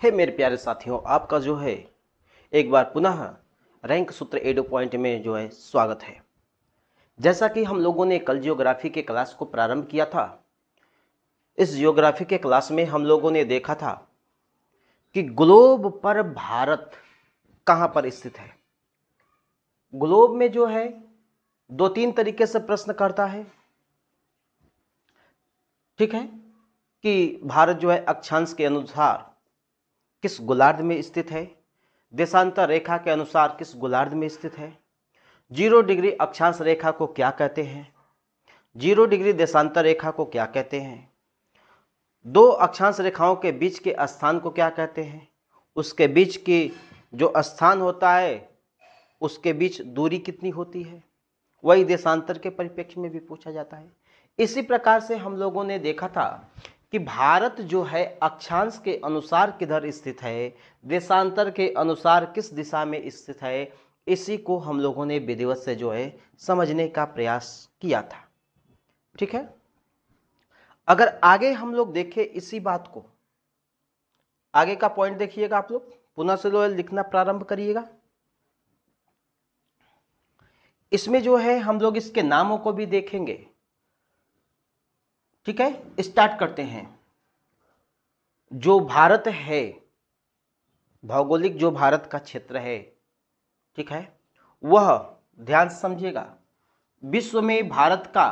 हे मेरे प्यारे साथियों, आपका जो है एक बार पुनः रैंक सूत्र एडो पॉइंट में जो है स्वागत है। जैसा कि हम लोगों ने कल जियोग्राफी के क्लास को प्रारंभ किया था, इस जियोग्राफी के क्लास में हम लोगों ने देखा था कि ग्लोब पर भारत कहाँ पर स्थित है। ग्लोब में जो है दो तीन तरीके से प्रश्न करता है, ठीक है, कि भारत जो है अक्षांश के अनुसार किस गोलार्ध में स्थित है, देशांतर रेखा के अनुसार किस गोलार्ध में स्थित है, 0 डिग्री अक्षांश रेखा को क्या कहते हैं, 0 डिग्री देशांतर रेखा को क्या कहते हैं, दो अक्षांश रेखाओं के बीच के स्थान को क्या कहते हैं, उसके बीच की जो स्थान होता है उसके बीच दूरी कितनी होती है, वही देशांतर के परिप्रेक्ष्य में भी पूछा जाता है। इसी प्रकार से हम लोगों ने देखा था कि भारत जो है अक्षांश के अनुसार किधर स्थित है, देशांतर के अनुसार किस दिशा में स्थित है, इसी को हम लोगों ने विधिवत से जो है समझने का प्रयास किया था। ठीक है, अगर आगे हम लोग देखें इसी बात को, आगे का पॉइंट देखिएगा, आप लोग पुनः से जो लिखना प्रारंभ करिएगा। इसमें जो है हम लोग इसके नामों को भी देखेंगे। ठीक है, स्टार्ट करते हैं। जो भारत है, भौगोलिक जो भारत का क्षेत्र है, ठीक है, वह ध्यान से समझिएगा, विश्व में भारत का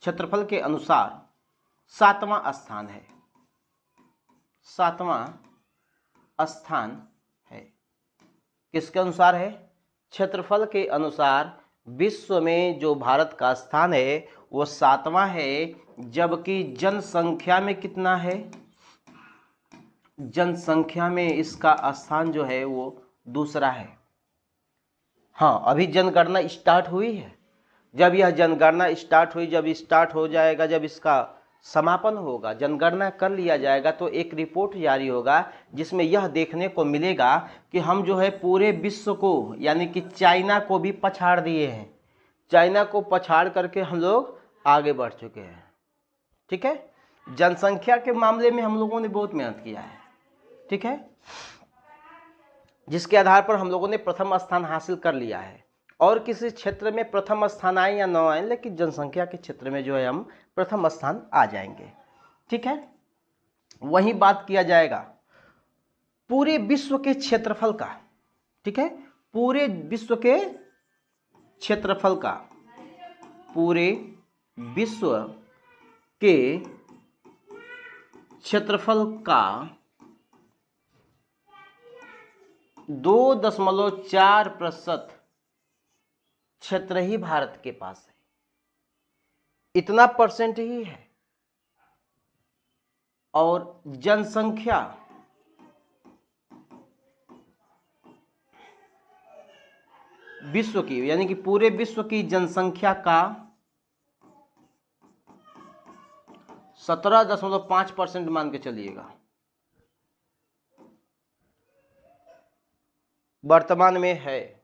क्षेत्रफल के अनुसार 7वां स्थान है। 7वां स्थान है। किसके अनुसार है? क्षेत्रफल के अनुसार विश्व में जो भारत का स्थान है वो 7वां है, जबकि जनसंख्या में कितना है? जनसंख्या में इसका स्थान जो है वो दूसरा है। हाँ, अभी जनगणना स्टार्ट हुई है। जब यह जनगणना स्टार्ट हुई, जब स्टार्ट हो जाएगा, जब इसका समापन होगा, जनगणना कर लिया जाएगा, तो एक रिपोर्ट जारी होगा जिसमें यह देखने को मिलेगा कि हम जो है पूरे विश्व को, यानी कि चाइना को भी पछाड़ दिए हैं। चाइना को पछाड़ करके हम लोग आगे बढ़ चुके हैं। ठीक है, जनसंख्या के मामले में हम लोगों ने बहुत मेहनत किया है। ठीक है, जिसके आधार पर हम लोगों ने प्रथम स्थान हासिल कर लिया है। और किसी क्षेत्र में प्रथम स्थान आए या न आए, लेकिन जनसंख्या के क्षेत्र में जो है हम प्रथम स्थान आ जाएंगे। ठीक है, वही बात किया जाएगा पूरे विश्व के क्षेत्रफल का। ठीक है, पूरे विश्व के क्षेत्रफल का, पूरे विश्व के क्षेत्रफल का 2.4% क्षेत्र ही भारत के पास है। इतना परसेंट ही है। और जनसंख्या विश्व की, यानी कि पूरे विश्व की जनसंख्या का 17.5% मान के चलिएगा वर्तमान में है।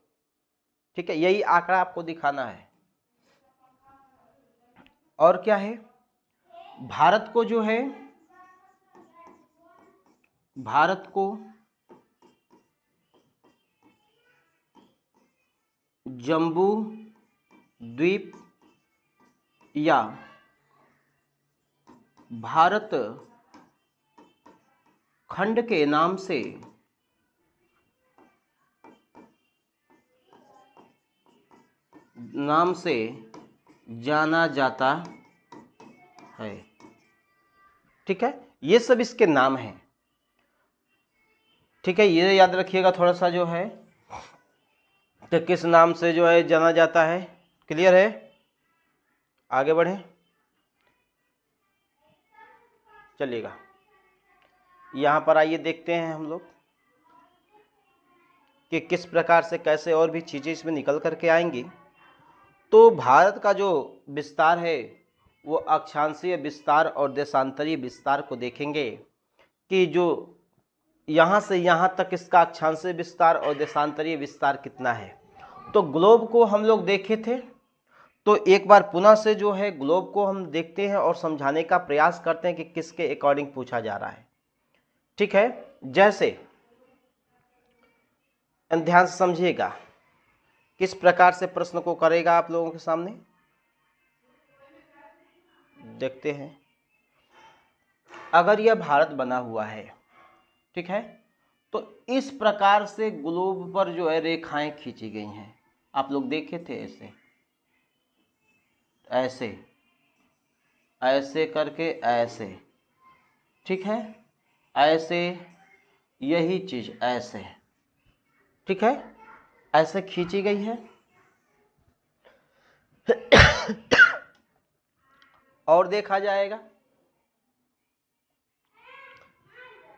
ठीक है, यही आंकड़ा आपको दिखाना है। और क्या है? भारत को जो है, भारत को जम्बू द्वीप या भारत खंड के नाम से जाना जाता है। ठीक है, ये सब इसके नाम हैं। ठीक है, ये याद रखिएगा थोड़ा सा जो है, तो किस नाम से जो है जाना जाता है। क्लियर है? आगे बढ़ें, चलिएगा यहाँ पर आइए, देखते हैं हम लोग कि किस प्रकार से कैसे और भी चीज़ें इसमें निकल करके आएंगी। तो भारत का जो विस्तार है वो अक्षांशीय विस्तार और देशांतरीय विस्तार को देखेंगे कि जो यहाँ से यहाँ तक इसका अक्षांशीय विस्तार और देशांतरीय विस्तार कितना है। तो ग्लोब को हम लोग देखे थे, तो एक बार पुनः से जो है ग्लोब को हम देखते हैं और समझाने का प्रयास करते हैं कि किसके अकॉर्डिंग पूछा जा रहा है। ठीक है, जैसे ध्यान से समझिएगा किस प्रकार से प्रश्न को करेगा आप लोगों के सामने। देखते हैं, अगर यह भारत बना हुआ है, ठीक है, तो इस प्रकार से ग्लोब पर जो है रेखाएं खींची गई हैं। आप लोग देखे थे ऐसे ऐसे ऐसे करके ऐसे, ठीक है, ऐसे, यही चीज ऐसे, ठीक है, ऐसे खींची गई है। और देखा जाएगा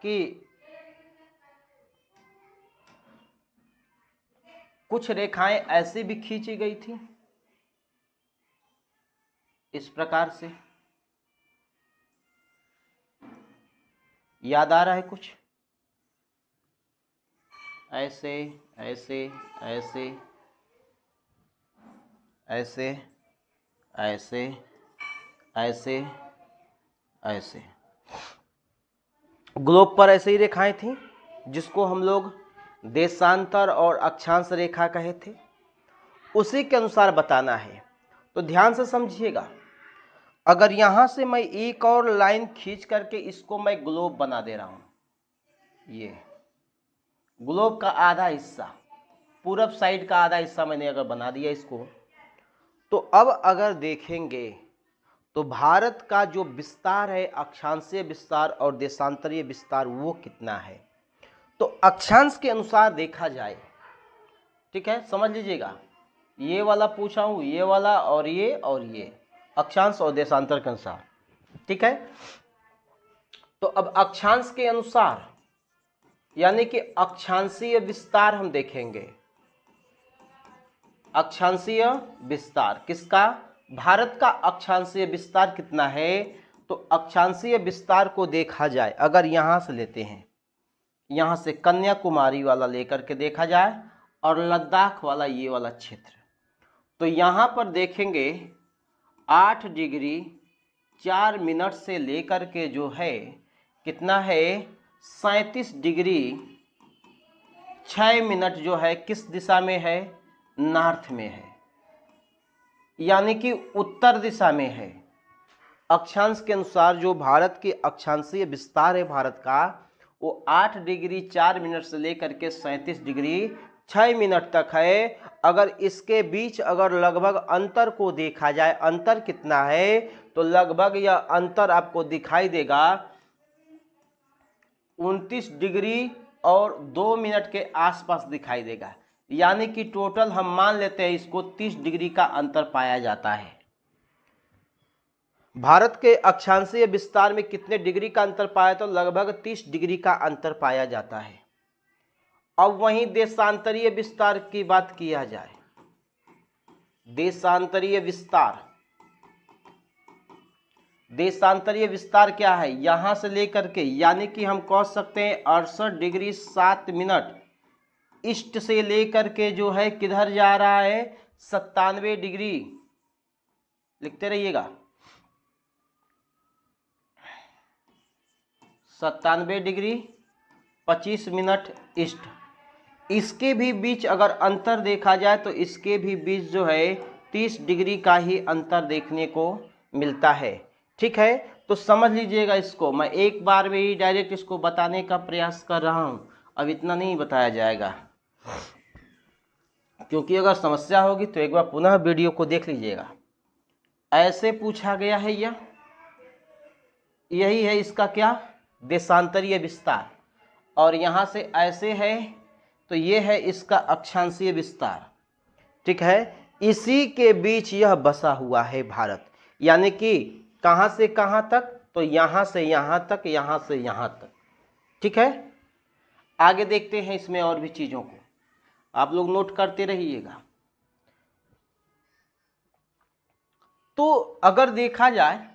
कि कुछ रेखाएं ऐसे भी खींची गई थी इस प्रकार से। याद आ रहा है कुछ? ऐसे ऐसे ऐसे ऐसे ऐसे ऐसे ऐसे ग्लोब पर ऐसे ही रेखाएं थीं जिसको हम लोग देशांतर और अक्षांश रेखा कहे थे। उसी के अनुसार बताना है, तो ध्यान से समझिएगा। अगर यहां से मैं एक और लाइन खींच करके इसको मैं ग्लोब बना दे रहा हूं, ये ग्लोब का आधा हिस्सा, पूरब साइड का आधा हिस्सा मैंने अगर बना दिया इसको, तो अब अगर देखेंगे तो भारत का जो विस्तार है, अक्षांशीय विस्तार और देशांतरीय विस्तार, वो कितना है। तो अक्षांश के अनुसार देखा जाए, ठीक है, समझ लीजिएगा, ये वाला पूछा हूं, ये वाला और ये अक्षांश और देशांतर के अनुसार, ठीक है। तो अब अक्षांश के अनुसार यानी कि अक्षांशीय विस्तार हम देखेंगे। अक्षांशीय विस्तार किसका? भारत का अक्षांशीय विस्तार कितना है? तो अक्षांशीय विस्तार को देखा जाए, अगर यहां से लेते हैं, यहां से कन्याकुमारी वाला लेकर के देखा जाए और लद्दाख वाला ये वाला क्षेत्र, तो यहां पर देखेंगे 8 डिग्री 4 मिनट से लेकर के जो है कितना है 37 डिग्री 6 मिनट जो है किस दिशा में है? नॉर्थ में है, यानी कि उत्तर दिशा में है। अक्षांश के अनुसार जो भारत की अक्षांशीय विस्तार है भारत का, वो 8 डिग्री 4 मिनट से लेकर के 37 डिग्री 6 मिनट तक है। अगर इसके बीच अगर लगभग अंतर को देखा जाए, अंतर कितना है, तो लगभग यह अंतर आपको दिखाई देगा 29 डिग्री और 2 मिनट के आसपास दिखाई देगा, यानी कि टोटल हम मान लेते हैं इसको 30 डिग्री का अंतर पाया जाता है। भारत के अक्षांशीय विस्तार में कितने डिग्री का अंतर पाया? तो लगभग 30 डिग्री का अंतर पाया जाता है। अब वहीं देशांतरीय विस्तार की बात किया जाए, देशांतरीय विस्तार, देशांतरीय विस्तार क्या है? यहां से लेकर के, यानी कि हम कह सकते हैं 68 डिग्री 7 मिनट ईस्ट से लेकर के जो है किधर जा रहा है 97 डिग्री, लिखते रहिएगा 97 डिग्री 25 मिनट ईस्ट। इसके भी बीच अगर अंतर देखा जाए तो इसके भी बीच जो है 30 डिग्री का ही अंतर देखने को मिलता है, ठीक है। तो समझ लीजिएगा, इसको मैं एक बार में ही डायरेक्ट इसको बताने का प्रयास कर रहा हूं, अब इतना नहीं बताया जाएगा, क्योंकि अगर समस्या होगी तो एक बार पुनः वीडियो को देख लीजिएगा। ऐसे पूछा गया है, यही है इसका क्या? देशांतरीय विस्तार। और यहां से ऐसे है तो ये है इसका अक्षांशीय विस्तार, ठीक है। इसी के बीच यह बसा हुआ है भारत, यानी कि कहां से कहां तक? तो यहां से यहां तक, यहां से यहां तक, ठीक है। आगे देखते हैं इसमें और भी चीजों को, आप लोग नोट करते रहिएगा। तो अगर देखा जाए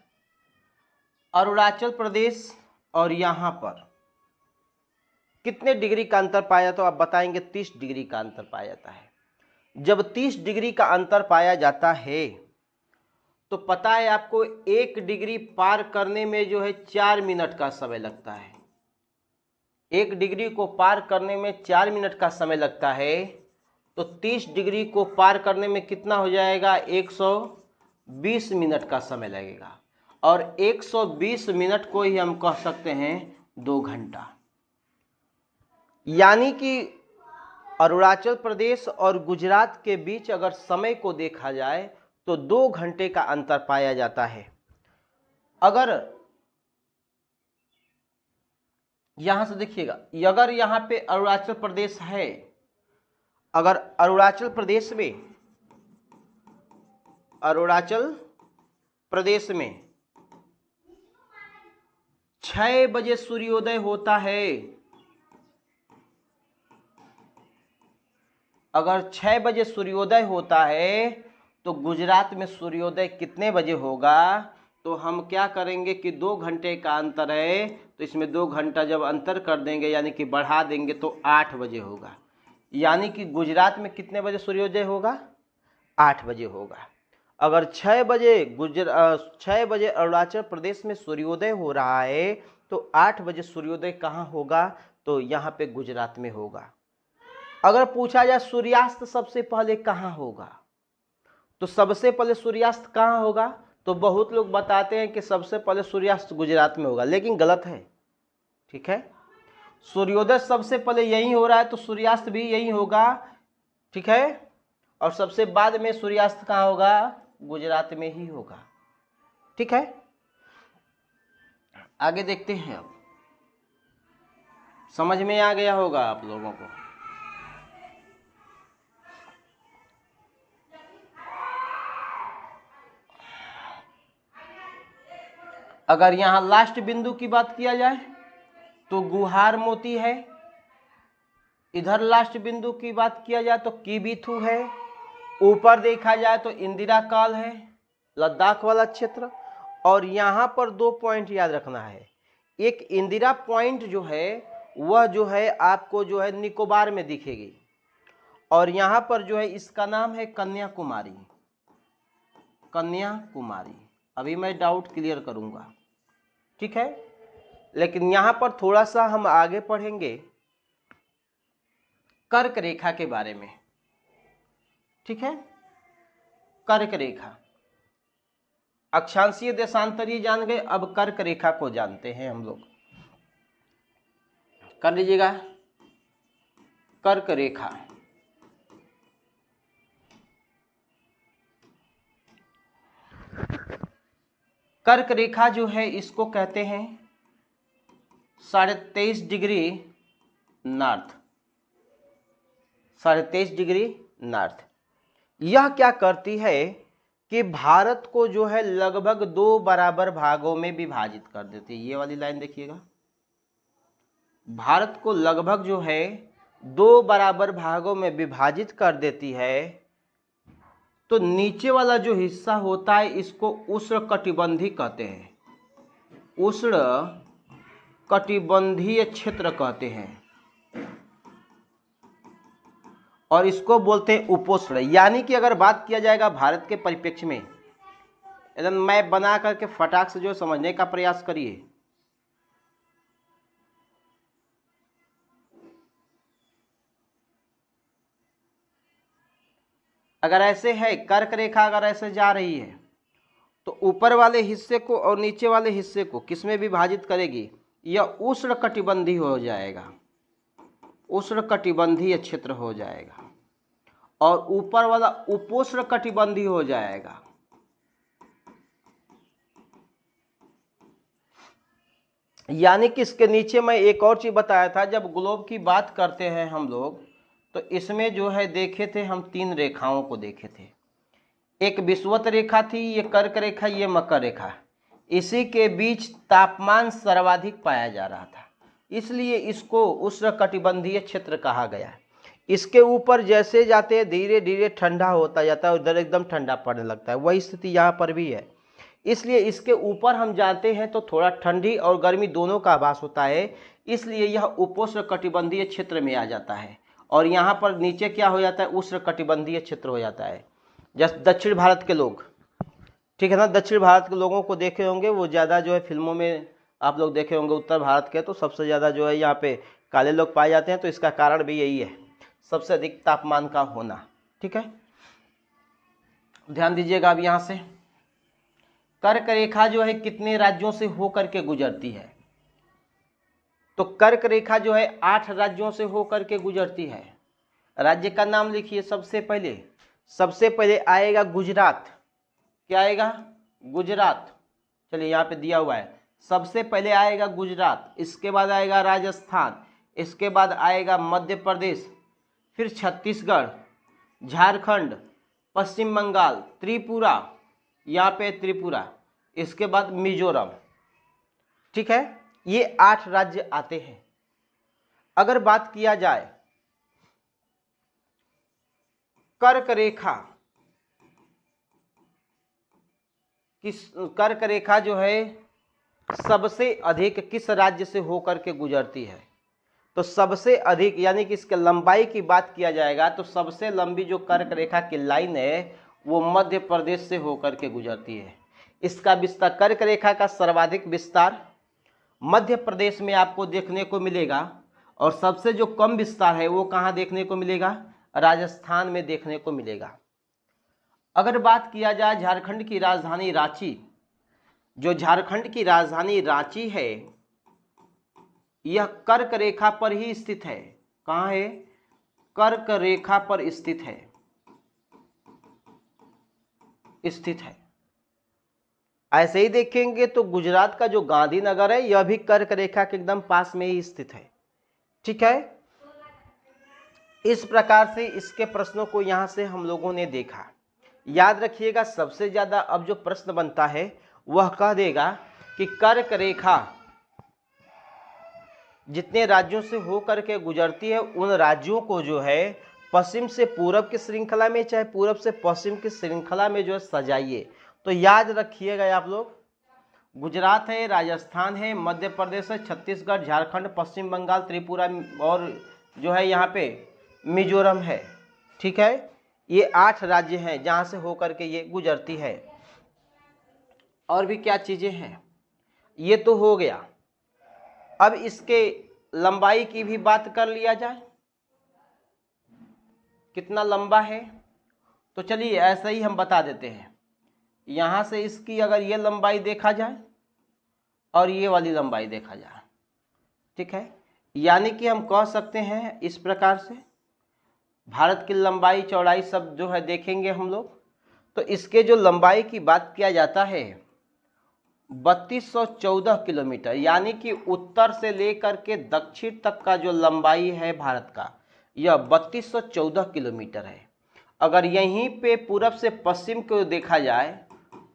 अरुणाचल प्रदेश और यहां पर कितने डिग्री का अंतर पाया, तो आप बताएंगे 30 डिग्री का अंतर पाया जाता है। जब 30 डिग्री का अंतर पाया जाता है तो पता है आपको 1 डिग्री पार करने में जो है 4 मिनट का समय लगता है। 1 डिग्री को पार करने में 4 मिनट का समय लगता है, तो 30 डिग्री को पार करने में कितना हो जाएगा? 120 मिनट का समय लगेगा। और 120 मिनट को ही हम कह सकते हैं 2 घंटा। यानी कि अरुणाचल प्रदेश और गुजरात के बीच अगर समय को देखा जाए तो 2 घंटे का अंतर पाया जाता है। अगर यहां से देखिएगा, अगर यहां पे अरुणाचल प्रदेश है, अगर अरुणाचल प्रदेश में 6 बजे सूर्योदय होता है, अगर 6 बजे सूर्योदय होता है तो गुजरात में सूर्योदय कितने बजे होगा? तो हम क्या करेंगे कि 2 घंटे का अंतर है, तो इसमें 2 घंटा जब अंतर कर देंगे यानी कि बढ़ा देंगे तो 8 बजे होगा। यानी कि गुजरात में कितने बजे सूर्योदय होगा? 8 बजे होगा। अगर 6 बजे अरुणाचल प्रदेश में सूर्योदय हो रहा है तो 8 बजे सूर्योदय कहाँ होगा? तो यहाँ पे गुजरात में होगा। अगर पूछा जाए सूर्यास्त सबसे पहले कहाँ होगा, तो सबसे पहले सूर्यास्त कहाँ होगा? तो बहुत लोग बताते हैं कि सबसे पहले सूर्यास्त गुजरात में होगा, लेकिन गलत है। ठीक है, सूर्योदय सबसे पहले यहीं हो रहा है तो सूर्यास्त भी यहीं होगा। ठीक है, और सबसे बाद में सूर्यास्त कहाँ होगा? गुजरात में ही होगा। ठीक है, आगे देखते हैं। अब समझ में आ गया होगा आप लोगों को। अगर यहां लास्ट बिंदु की बात किया जाए तो गुहार मोती है, इधर लास्ट बिंदु की बात किया जाए तो किबिथु है, ऊपर देखा जाए तो इंदिरा काल है, लद्दाख वाला क्षेत्र। और यहाँ पर 2 पॉइंट याद रखना है। एक इंदिरा पॉइंट जो है वह जो है आपको जो है निकोबार में दिखेगी, और यहाँ पर जो है इसका नाम है कन्याकुमारी। कन्याकुमारी, अभी मैं डाउट क्लियर करूँगा। ठीक है, लेकिन यहाँ पर थोड़ा सा हम आगे पढ़ेंगे कर्क रेखा के बारे में। ठीक है, कर्क रेखा, अक्षांशीय देशांतरीय जान गए, अब कर्क रेखा को जानते हैं हम लोग। कर लीजिएगा, कर्क रेखा। कर्क रेखा जो है इसको कहते हैं 23.5 डिग्री नॉर्थ, 23.5 डिग्री नॉर्थ। यह क्या करती है कि भारत को जो है लगभग 2 बराबर भागों में विभाजित कर देती है। ये वाली लाइन देखिएगा, भारत को लगभग जो है 2 बराबर भागों में विभाजित कर देती है। तो नीचे वाला जो हिस्सा होता है इसको उष्णकटिबंधीय कहते हैं, उष्णकटिबंधीय क्षेत्र कहते हैं, और इसको बोलते हैं उपोष्ण। यानी कि अगर बात किया जाएगा भारत के परिप्रेक्ष्य में, एकदम मैप बना करके फटाक से जो समझने का प्रयास करिए। अगर ऐसे है कर्क रेखा, अगर ऐसे जा रही है तो ऊपर वाले हिस्से को और नीचे वाले हिस्से को किसमें विभाजित करेगी? यह उष्णकटिबंधीय हो जाएगा, उष्णकटिबंधीय क्षेत्र हो जाएगा, और ऊपर वाला उपोष्णकटिबंधीय हो जाएगा। यानी कि इसके नीचे मैं एक और चीज बताया था, जब ग्लोब की बात करते हैं हम लोग तो इसमें जो है देखे थे हम 3 रेखाओं को देखे थे। एक विषुवत रेखा थी, ये कर्क रेखा, ये मकर रेखा। इसी के बीच तापमान सर्वाधिक पाया जा रहा था, इसलिए इसको उष्णकटिबंधीय क्षेत्र कहा गया। इसके ऊपर जैसे जाते हैं धीरे धीरे ठंडा होता जाता है, उधर एकदम ठंडा पड़ने लगता है। वही स्थिति यहाँ पर भी है, इसलिए इसके ऊपर हम जाते हैं तो थोड़ा ठंडी और गर्मी दोनों का आभास होता है, इसलिए यह उपोष्णकटिबंधीय क्षेत्र में आ जाता है। और यहाँ पर नीचे क्या हो जाता है? उष्णकटिबंधीय क्षेत्र हो जाता है। जैसे दक्षिण भारत के लोग, ठीक है ना, दक्षिण भारत के लोगों को देखे होंगे, वो ज़्यादा जो है फिल्मों में आप लोग देखे होंगे। उत्तर भारत के तो सबसे ज़्यादा जो है यहाँ पे काले लोग पाए जाते हैं, तो इसका कारण भी यही है, सबसे अधिक तापमान का होना। ठीक है, ध्यान दीजिएगा। अब यहाँ से कर्क रेखा जो है कितने राज्यों से होकर के गुजरती है? तो कर्क रेखा जो है 8 राज्यों से होकर के गुजरती है। राज्य का नाम लिखिए। सबसे पहले आएगा गुजरात। क्या आएगा? गुजरात। चलिए यहाँ पे दिया हुआ है, सबसे पहले आएगा गुजरात, इसके बाद आएगा राजस्थान, इसके बाद आएगा मध्य प्रदेश, फिर छत्तीसगढ़, झारखंड, पश्चिम बंगाल, त्रिपुरा, यहाँ पे त्रिपुरा, इसके बाद मिजोरम। ठीक है, ये 8 राज्य आते हैं। अगर बात किया जाए कर्क रेखा जो है सबसे अधिक किस राज्य से होकर के गुजरती है? तो सबसे अधिक यानी कि इसके लंबाई की बात किया जाएगा तो सबसे लंबी जो कर्क रेखा की लाइन है वो मध्य प्रदेश से होकर के गुजरती है। इसका विस्तार, कर्क रेखा का सर्वाधिक विस्तार मध्य प्रदेश में आपको देखने को मिलेगा, और सबसे जो कम विस्तार है वो कहाँ देखने को मिलेगा? राजस्थान में देखने को मिलेगा। अगर बात किया जाए झारखंड की राजधानी रांची, जो झारखंड की राजधानी रांची है यह कर्क रेखा पर ही स्थित है। कहाँ है? कर्क रेखा पर स्थित है। ऐसे ही देखेंगे तो गुजरात का जो गांधीनगर है यह भी कर्क रेखा के एकदम पास में ही स्थित है। ठीक है, इस प्रकार से इसके प्रश्नों को यहां से हम लोगों ने देखा। याद रखिएगा, सबसे ज्यादा अब जो प्रश्न बनता है वह कह देगा कि कर्क रेखा जितने राज्यों से होकर के गुजरती है उन राज्यों को जो है पश्चिम से पूरब की श्रृंखला में, चाहे पूरब से पश्चिम की श्रृंखला में जो है सजाइए। तो याद रखिएगा आप लोग, गुजरात है, राजस्थान है, मध्य प्रदेश है, छत्तीसगढ़, झारखंड, पश्चिम बंगाल, त्रिपुरा और जो है यहाँ पे मिजोरम है। ठीक है, ये 8 राज्य हैं जहाँ से होकर के ये गुजरती है। और भी क्या चीज़ें हैं, ये तो हो गया। अब इसके लंबाई की भी बात कर लिया जाए, कितना लंबा है। तो चलिए ऐसा ही हम बता देते हैं। यहाँ से इसकी अगर ये लंबाई देखा जाए और ये वाली लंबाई देखा जाए, ठीक है, यानी कि हम कह सकते हैं इस प्रकार से, भारत की लंबाई चौड़ाई सब जो है देखेंगे हम लोग, तो इसके जो लंबाई की बात किया जाता है 3214 किलोमीटर, यानी कि उत्तर से लेकर के दक्षिण तक का जो लंबाई है भारत का यह 3214 किलोमीटर है। अगर यहीं पे पूरब से पश्चिम को देखा जाए,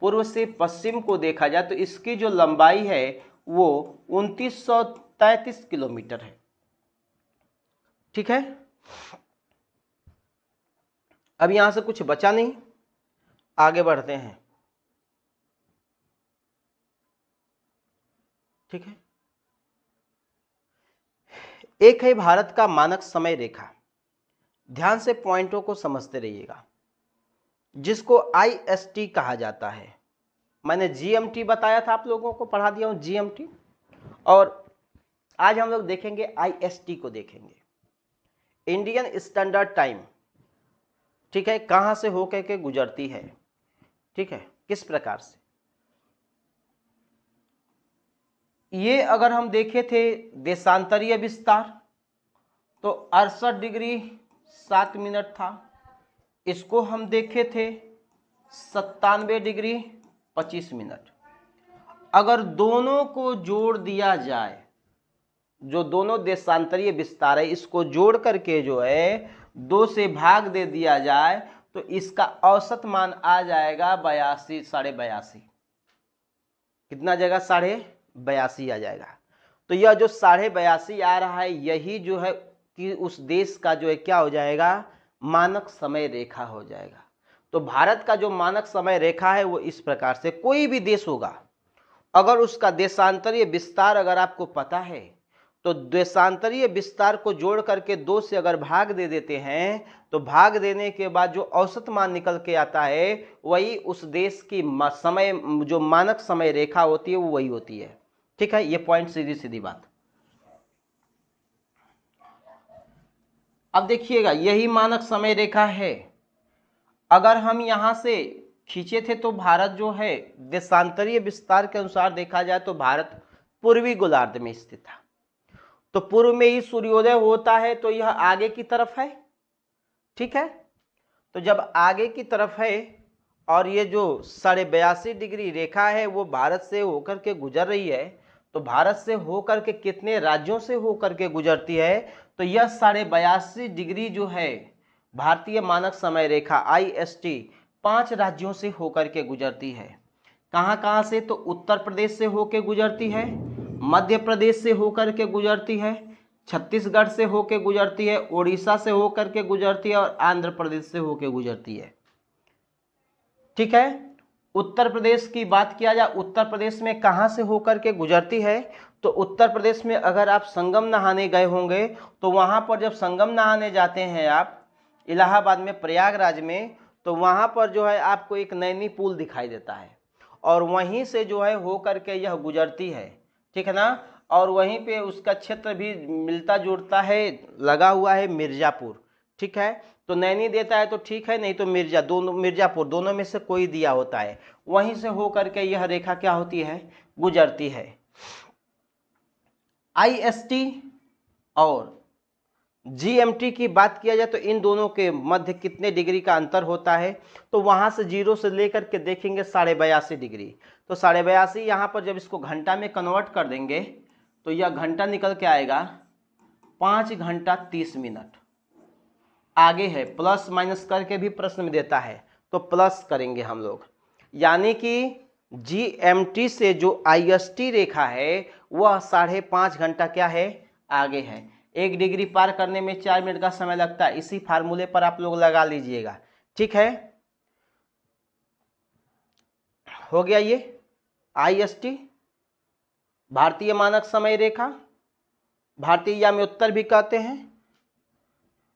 पूर्व से पश्चिम को देखा जाए तो इसकी जो लंबाई है वो 2933 किलोमीटर है। ठीक है, अब यहां से कुछ बचा नहीं, आगे बढ़ते हैं। ठीक है, एक है भारत का मानक समय रेखा। ध्यान से पॉइंटों को समझते रहिएगा, जिसको IST कहा जाता है। मैंने GMT बताया था, आप लोगों को पढ़ा दिया हूं GMT, और आज हम लोग देखेंगे IST को देखेंगे, इंडियन स्टैंडर्ड टाइम। ठीक है, कहां से होकर के गुजरती है, ठीक है, किस प्रकार से। ये अगर हम देखे थे देशांतरीय विस्तार तो 68 डिग्री 7 मिनट था। इसको हम देखे थे 97 डिग्री 25 मिनट। अगर दोनों को जोड़ दिया जाए, जो दोनों देशांतरीय विस्तार है इसको जोड़ करके जो है 2 से भाग दे दिया जाए तो इसका औसत मान आ जाएगा 82, 82.5। कितना जाएगा? 82.5 आ जाएगा। तो यह जो 82.5 आ रहा है यही जो है कि उस देश का जो है क्या हो जाएगा? मानक समय रेखा हो जाएगा। तो भारत का जो मानक समय रेखा है वो इस प्रकार से, कोई भी देश होगा अगर उसका देशांतरीय विस्तार अगर आपको पता है तो देशांतरीय विस्तार को जोड़ करके 2 से अगर भाग दे देते हैं तो भाग देने के बाद जो औसत मान निकल के आता है वही उस देश की समय, जो मानक समय रेखा होती है वो वही होती है। ठीक है, ये पॉइंट, सीधी सीधी बात। अब देखिएगा यही मानक समय रेखा है। अगर हम यहाँ से खींचे थे तो भारत जो है देशांतरीय विस्तार के अनुसार देखा जाए तो भारत पूर्वी गोलार्ध में स्थित था। तो पूर्व में ही सूर्योदय होता है तो यह आगे की तरफ है, ठीक है। तो जब आगे की तरफ है और ये जो 82.5 डिग्री रेखा है वो भारत से होकर के गुजर रही है, तो भारत से होकर के कितने राज्यों से होकर के गुजरती है, तो यह 82.5 डिग्री जो है भारतीय मानक समय रेखा IST 5 राज्यों से होकर के गुजरती है। कहाँ कहाँ से, तो उत्तर प्रदेश से होकर गुजरती है, मध्य प्रदेश से होकर के गुजरती है, छत्तीसगढ़ से होकर गुजरती है, उड़ीसा से होकर के गुजरती है और आंध्र प्रदेश से होकर गुजरती है, ठीक है। उत्तर प्रदेश की बात किया जाए, उत्तर प्रदेश में कहाँ से होकर के गुजरती है, तो उत्तर प्रदेश में अगर आप संगम नहाने गए होंगे तो वहाँ पर जब संगम नहाने जाते हैं आप इलाहाबाद में, प्रयागराज में, तो वहाँ पर जो है आपको एक नैनी पुल दिखाई देता है और वहीं से जो है होकर के यह गुजरती है, ठीक है ना। और वहीं पे उसका क्षेत्र भी मिलता जुलता है, लगा हुआ है मिर्ज़ापुर, ठीक है। तो नैनी देता है तो ठीक है, नहीं तो मिर्ज़ापुर दोनों में से कोई दिया होता है, वहीं से होकर के यह रेखा क्या होती है, गुजरती है। IST और GMT की बात किया जाए तो इन दोनों के मध्य कितने डिग्री का अंतर होता है, तो वहां से 0 से लेकर के देखेंगे 82.5 डिग्री। तो 82.5 यहाँ पर जब इसको घंटा में कन्वर्ट कर देंगे तो यह घंटा निकल के आएगा 5 घंटा 30 मिनट। आगे है प्लस माइनस करके भी प्रश्न में देता है तो प्लस करेंगे हम लोग, यानी कि GMT से जो IST रेखा है वह 5.5 घंटा क्या है, आगे है। 1 डिग्री पार करने में 4 मिनट का समय लगता है, इसी फार्मूले पर आप लोग लगा लीजिएगा, ठीक है। हो गया ये IST भारतीय मानक समय रेखा, भारतीय याम्योत्तर भी कहते हैं।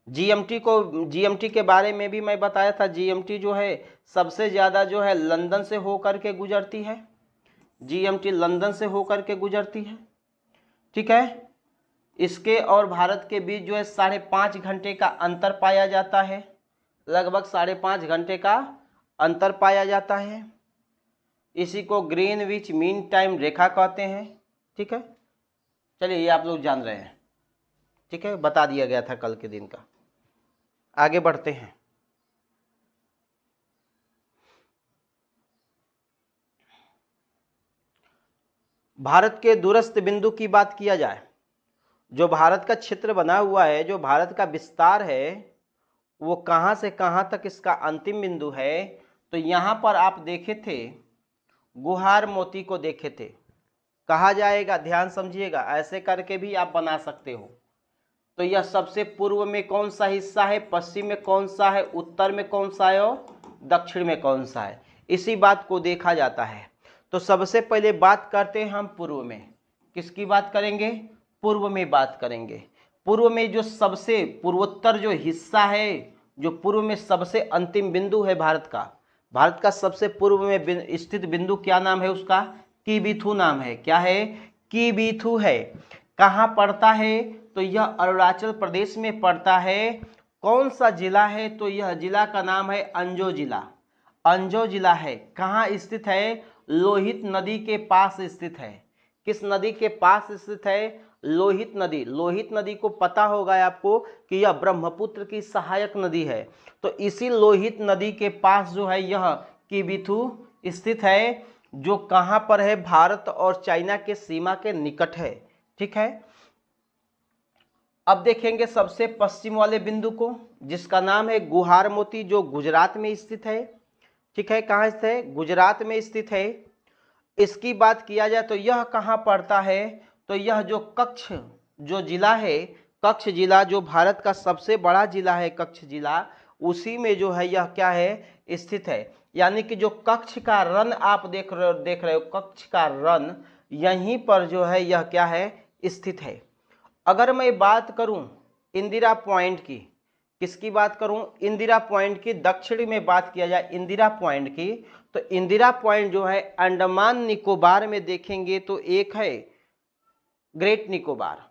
GMT के बारे में भी मैं बताया था, GMT जो है सबसे ज़्यादा जो है लंदन से होकर के गुजरती है, GMT लंदन से होकर के गुजरती है, ठीक है। इसके और भारत के बीच जो है 5.5 घंटे का अंतर पाया जाता है, लगभग 5.5 घंटे का अंतर पाया जाता है। इसी को ग्रीनविच मीन टाइम रेखा कहते हैं, ठीक है। चलिए ये आप लोग जान रहे हैं, ठीक है, बता दिया गया था कल के दिन का। आगे बढ़ते हैं। भारत के दूरस्थ बिंदु की बात किया जाए, जो भारत का क्षेत्र बना हुआ है, जो भारत का विस्तार है, वो कहाँ से कहाँ तक इसका अंतिम बिंदु है, तो यहाँ पर आप देखे थे गुहार मोती को देखे थे। कहा जाएगा, ध्यान समझिएगा, ऐसे करके भी आप बना सकते हो। तो यह सबसे पूर्व में कौन सा हिस्सा है, पश्चिम में कौन सा है, उत्तर में कौन सा है और दक्षिण में कौन सा है, इसी बात को देखा जाता है। तो सबसे पहले बात करते हैं हम पूर्व में। किसकी बात करेंगे, पूर्व में बात करेंगे। पूर्व में जो सबसे पूर्वोत्तर जो हिस्सा है, जो पूर्व में सबसे अंतिम बिंदु है भारत का सबसे पूर्व में स्थित बिंदु क्या नाम है उसका, कीबीथू नाम है। क्या है, कीबीथू है। कहाँ पड़ता है, तो यह अरुणाचल प्रदेश में पड़ता है। कौन सा जिला है, तो यह जिला का नाम है अंजो जिला। अंजो जिला है, कहाँ स्थित है, लोहित नदी के पास स्थित है। किस नदी के पास स्थित है, लोहित नदी। लोहित नदी को पता होगा आपको कि यह ब्रह्मपुत्र की सहायक नदी है। तो इसी लोहित नदी के पास जो है यह कीबीथू स्थित है, जो कहाँ पर है, भारत और चाइना के सीमा के निकट है, ठीक है। अब देखेंगे सबसे पश्चिम वाले बिंदु को, जिसका नाम है गुहार मोती, जो गुजरात में स्थित है, ठीक है। कहाँ स्थित है, गुजरात में स्थित है। इसकी बात किया जाए तो यह कहाँ पड़ता है, तो यह जो कच्छ जो जिला है, कच्छ जिला जो भारत का सबसे बड़ा जिला है, कच्छ जिला, उसी में जो है यह क्या है, स्थित है। यानी कि जो कच्छ का रण आप देख रहे हो, कच्छ का रण यहीं पर जो है यह क्या है, स्थित है। अगर मैं बात करूं इंदिरा पॉइंट की, किसकी बात करूं, इंदिरा पॉइंट की, दक्षिण में बात किया जाए इंदिरा पॉइंट की, तो इंदिरा पॉइंट जो है अंडमान निकोबार में देखेंगे तो एक है ग्रेट निकोबार।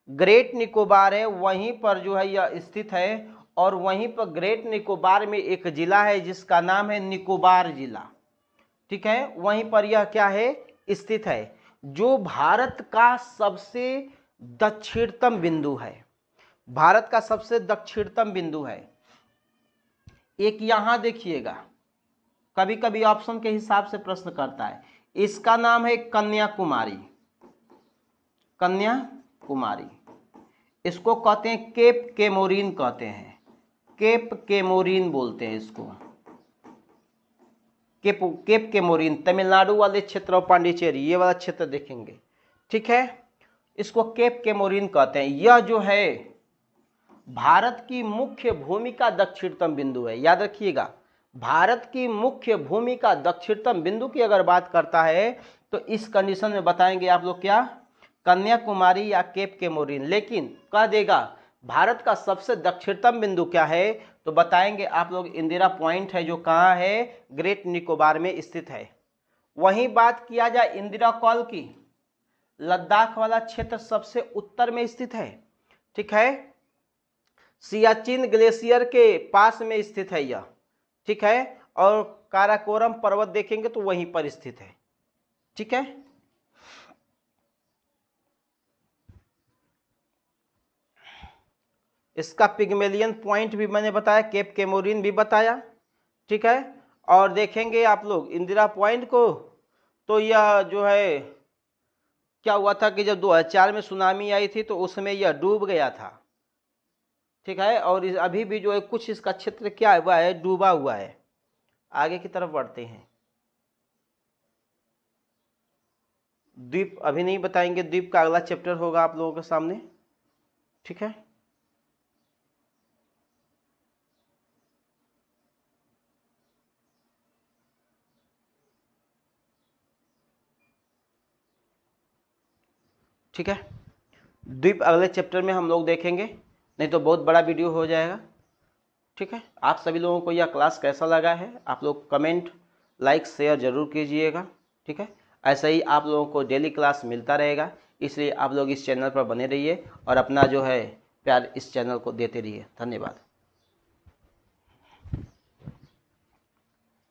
ग्रेट निकोबार है वहीं पर जो है यह स्थित है, और वहीं पर ग्रेट निकोबार में एक जिला है जिसका नाम है निकोबार जिला। ठीक है, वहीं पर यह क्या है, स्थित है, जो भारत का सबसे दक्षिणतम बिंदु है। भारत का सबसे दक्षिणतम बिंदु है। एक यहां देखिएगा, कभी कभी ऑप्शन के हिसाब से प्रश्न करता है, इसका नाम है कन्याकुमारी। कन्याकुमारी, इसको कहते हैं केप केमोरिन कहते हैं, केप केमोरिन बोलते हैं इसको, केप केमोरिन। तमिलनाडु वाले क्षेत्र और पांडिचेरी ये वाला क्षेत्र देखेंगे। ठीक है, इसको केप केमोरिन कहते हैं। यह जो है भारत की मुख्य भूमि का दक्षिणतम बिंदु है। याद रखिएगा, भारत की मुख्य भूमि का दक्षिणतम बिंदु की अगर बात करता है तो इस कंडीशन में बताएंगे आप लोग क्या, कन्याकुमारी या केप केमोरिन। लेकिन कह देगा भारत का सबसे दक्षिणतम बिंदु क्या है, तो बताएंगे आप लोग इंदिरा पॉइंट है, जो कहाँ है, ग्रेट निकोबार में स्थित है। वहीं बात किया जाए इंदिरा कॉल की, लद्दाख वाला क्षेत्र सबसे उत्तर में स्थित है। ठीक है, सियाचिन ग्लेशियर के पास में स्थित है यह। ठीक है, और काराकोरम पर्वत देखेंगे तो वहीं पर स्थित है। ठीक है, इसका पिग्मेलियन पॉइंट भी मैंने बताया, केप केमोरिन भी बताया। ठीक है, और देखेंगे आप लोग इंदिरा पॉइंट को, तो यह जो है क्या हुआ था कि जब 2004 में सुनामी आई थी तो उसमें यह डूब गया था। ठीक है, और अभी भी जो है कुछ इसका क्षेत्र क्या हुआ है, डूबा हुआ है। आगे की तरफ बढ़ते हैं। द्वीप अभी नहीं बताएंगे, द्वीप का अगला चैप्टर होगा आप लोगों के सामने। ठीक है, ठीक है, द्वीप अगले चैप्टर में हम लोग देखेंगे, नहीं तो बहुत बड़ा वीडियो हो जाएगा। ठीक है, आप सभी लोगों को यह क्लास कैसा लगा है आप लोग कमेंट, लाइक, शेयर जरूर कीजिएगा। ठीक है, ऐसा ही आप लोगों को डेली क्लास मिलता रहेगा, इसलिए आप लोग इस चैनल पर बने रहिए और अपना जो है प्यार इस चैनल को देते रहिए। धन्यवाद।